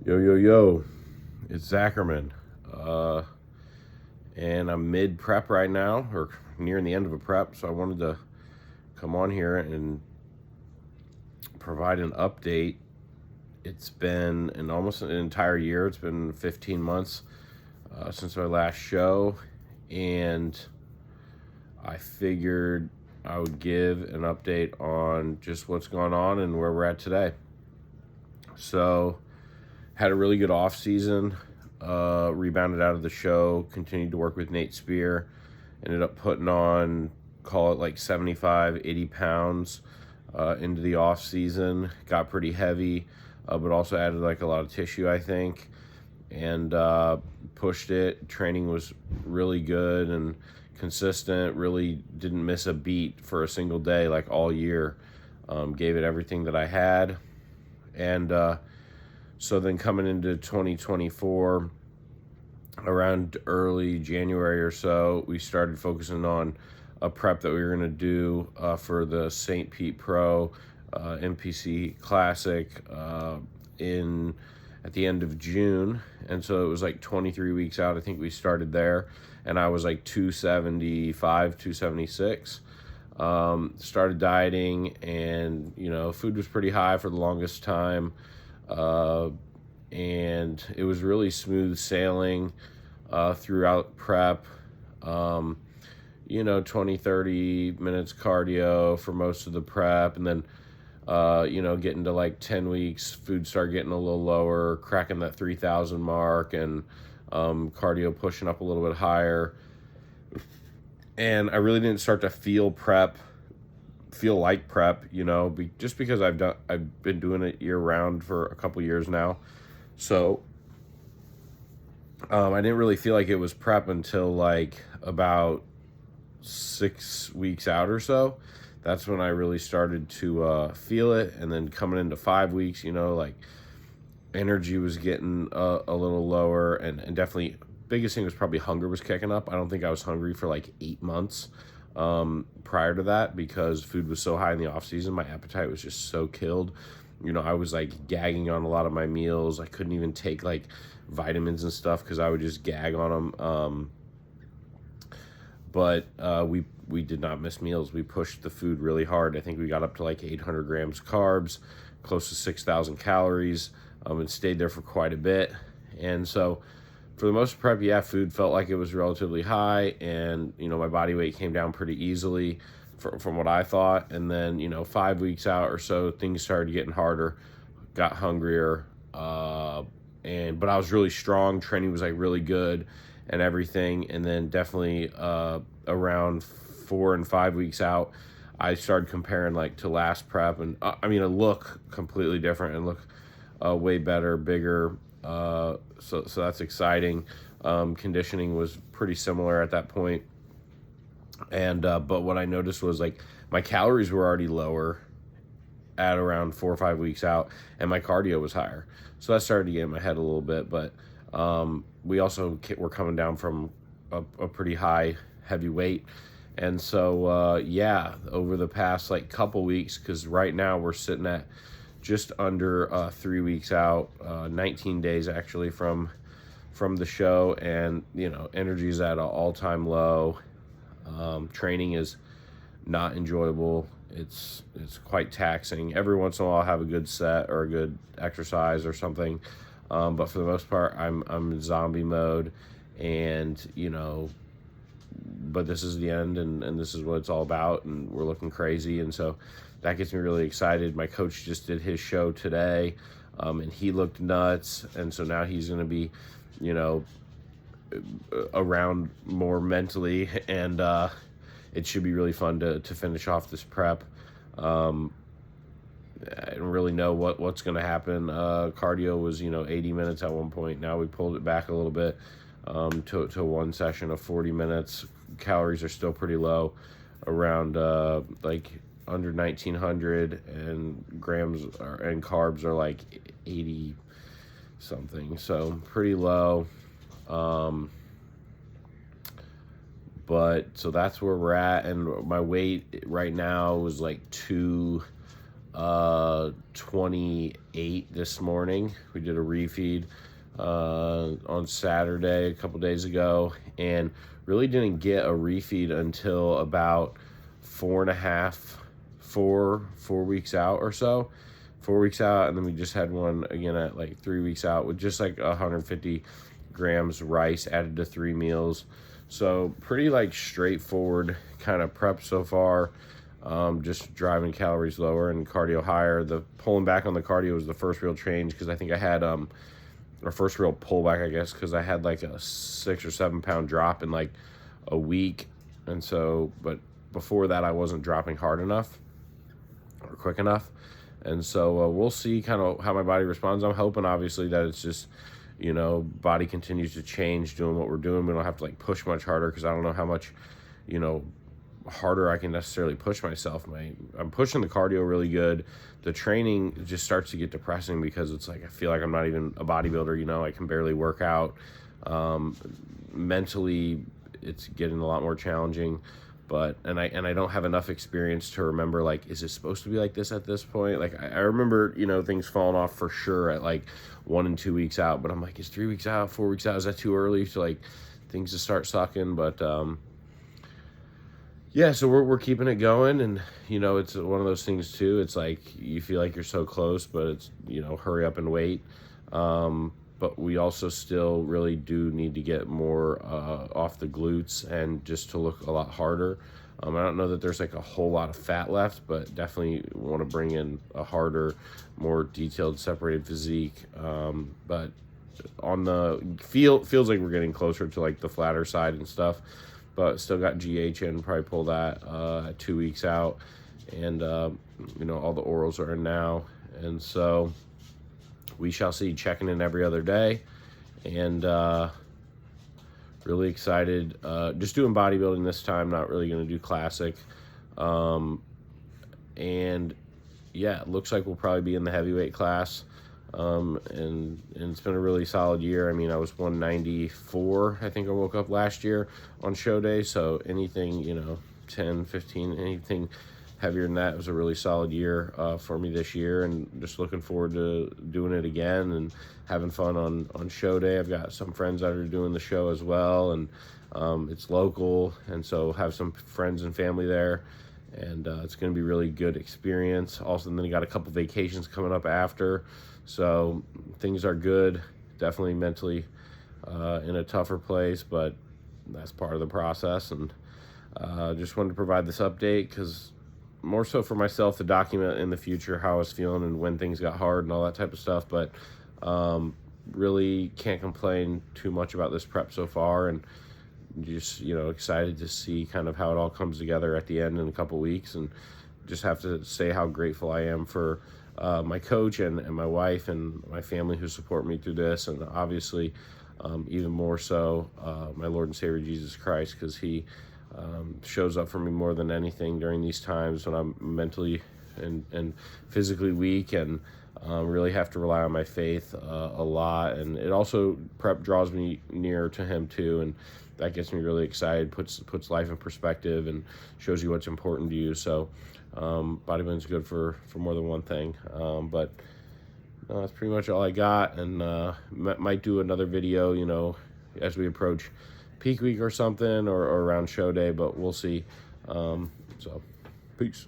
Yo, yo, yo, it's Zackerman. Uh, and I'm mid prep right now, or nearing the end of a prep, so I wanted to come on here and provide an update. It's been almost an entire year, it's been 15 months since our last show, and I figured I would give an update on just what's going on and where we're at today. So, had a really good off season. Rebounded out of the show. Continued to work with Nate Spear. Ended up putting on, call it like 75, 80 pounds into the off season. Got pretty heavy, but also added like a lot of tissue, I think, and pushed it. Training was really good and consistent. Really didn't miss a beat for a single day, like all year. Gave it everything that I had, and so then coming into 2024, around early January or so, we started focusing on a prep that we were going to do for the St. Pete Pro NPC Classic at the end of June. And so it was like 23 weeks out. I think we started there, and I was like 275, 276. Started dieting, and food was pretty high for the longest time. And it was really smooth sailing throughout prep. 20, 30 minutes cardio for most of the prep. And then, getting to like 10 weeks, food started getting a little lower, cracking that 3,000 mark, and cardio pushing up a little bit higher. And I really didn't start to feel like prep, just because I've been doing it year round for a couple years now. So I didn't really feel like it was prep until like about 6 weeks out or so. That's when I really started to feel it. And then coming into 5 weeks, like energy was getting a little lower, and definitely biggest thing was probably hunger was kicking up. I don't think I was hungry for like 8 months prior to that, because food was so high in the off season. My appetite was just so killed. I was like gagging on a lot of my meals. I couldn't even take like vitamins and stuff because I would just gag on them. But we did not miss meals. We pushed the food really hard. I think we got up to like 800 grams carbs, close to 6,000 calories, and stayed there for quite a bit. And so for the most prep, food felt like it was relatively high, and my body weight came down pretty easily from what I thought. And then 5 weeks out or so, things started getting harder, got hungrier, but I was really strong. Training was like really good and everything. And then definitely around 4 and 5 weeks out, I started comparing like to last prep, and I look completely different and look way better, bigger. So that's exciting. Conditioning was pretty similar at that point. And but what I noticed was like my calories were already lower at around 4 or 5 weeks out, and my cardio was higher. So that started to get in my head a little bit. But we also were coming down from a pretty high heavy weight. And so over the past like couple weeks, because right now we're sitting at just under 3 weeks out, 19 days actually from the show, and energy is at an all-time low. Training is not enjoyable. It's quite taxing. Every once in a while I'll have a good set or a good exercise or something, but for the most part I'm in zombie mode, and but this is the end, and this is what it's all about, and we're looking crazy. And so that gets me really excited. My coach just did his show today, and he looked nuts, and so now he's going to be around more mentally, and it should be really fun to finish off this prep. I don't really know what's going to happen. Cardio was 80 minutes at one point. Now we pulled it back a little bit to one session of 40 minutes. Calories are still pretty low, around like under 1,900, and and carbs are like 80 something, so pretty low. But so that's where we're at, and my weight right now was like 28 this morning. We did a refeed on Saturday a couple days ago, and really didn't get a refeed until about 4 weeks out or so. 4 weeks out, and then we just had one again at like 3 weeks out with just like 150 grams rice added to 3 meals. So pretty like straightforward kind of prep so far. Just driving calories lower and cardio higher. The pulling back on the cardio was the first real change, because I think I had or first real pullback, I guess, because I had like a 6 or 7 pound drop in like a week. And so, but before that I wasn't dropping hard enough or quick enough. And so we'll see kind of how my body responds. I'm hoping obviously that it's just, body continues to change doing what we're doing. We don't have to like push much harder, because I don't know how much, harder I can necessarily push myself. I'm pushing the cardio really good. The training just starts to get depressing, because it's like I feel like I'm not even a bodybuilder. I can barely work out. Mentally it's getting a lot more challenging, but I don't have enough experience to remember, like, is it supposed to be like this at this point? Like I remember things falling off for sure at like 1 and 2 weeks out, but I'm like, is 3 weeks out, 4 weeks out, is that too early to like things to start sucking? But yeah, so we're keeping it going, and it's one of those things too. It's like you feel like you're so close, but it's hurry up and wait. But we also still really do need to get more off the glutes, and just to look a lot harder. I don't know that there's like a whole lot of fat left, but definitely want to bring in a harder, more detailed, separated physique. But on the feels like we're getting closer to like the flatter side and stuff. But still got GH in, probably pull that at 2 weeks out. And, all the orals are in now. And so we shall see, checking in every other day. And really excited. Just doing bodybuilding this time, not really going to do classic. And yeah, it looks like we'll probably be in the heavyweight class. And it's been a really solid year. I mean, I was 194, I think I woke up last year on show day. So anything, 10, 15, anything heavier than that was a really solid year for me this year. And just looking forward to doing it again and having fun on show day. I've got some friends that are doing the show as well, and it's local. And so have some friends and family there. And it's going to be a really good experience. Also, then you got a couple vacations coming up after. So things are good, definitely mentally in a tougher place, but that's part of the process. And just wanted to provide this update, because more so for myself to document in the future how I was feeling and when things got hard and all that type of stuff. But really can't complain too much about this prep so far, and just excited to see kind of how it all comes together at the end in a couple weeks. And just have to say how grateful I am for my coach and my wife and my family who support me through this, and obviously even more so my Lord and Savior Jesus Christ, because he shows up for me more than anything during these times when I'm mentally and physically weak, and really have to rely on my faith a lot. And it also prep draws me nearer to him too, and that gets me really excited, puts life in perspective, and shows you what's important to you. So bodybuilding's good for more than one thing. But that's pretty much all I got, and might do another video as we approach peak week or something, or around show day, but we'll see. So peace.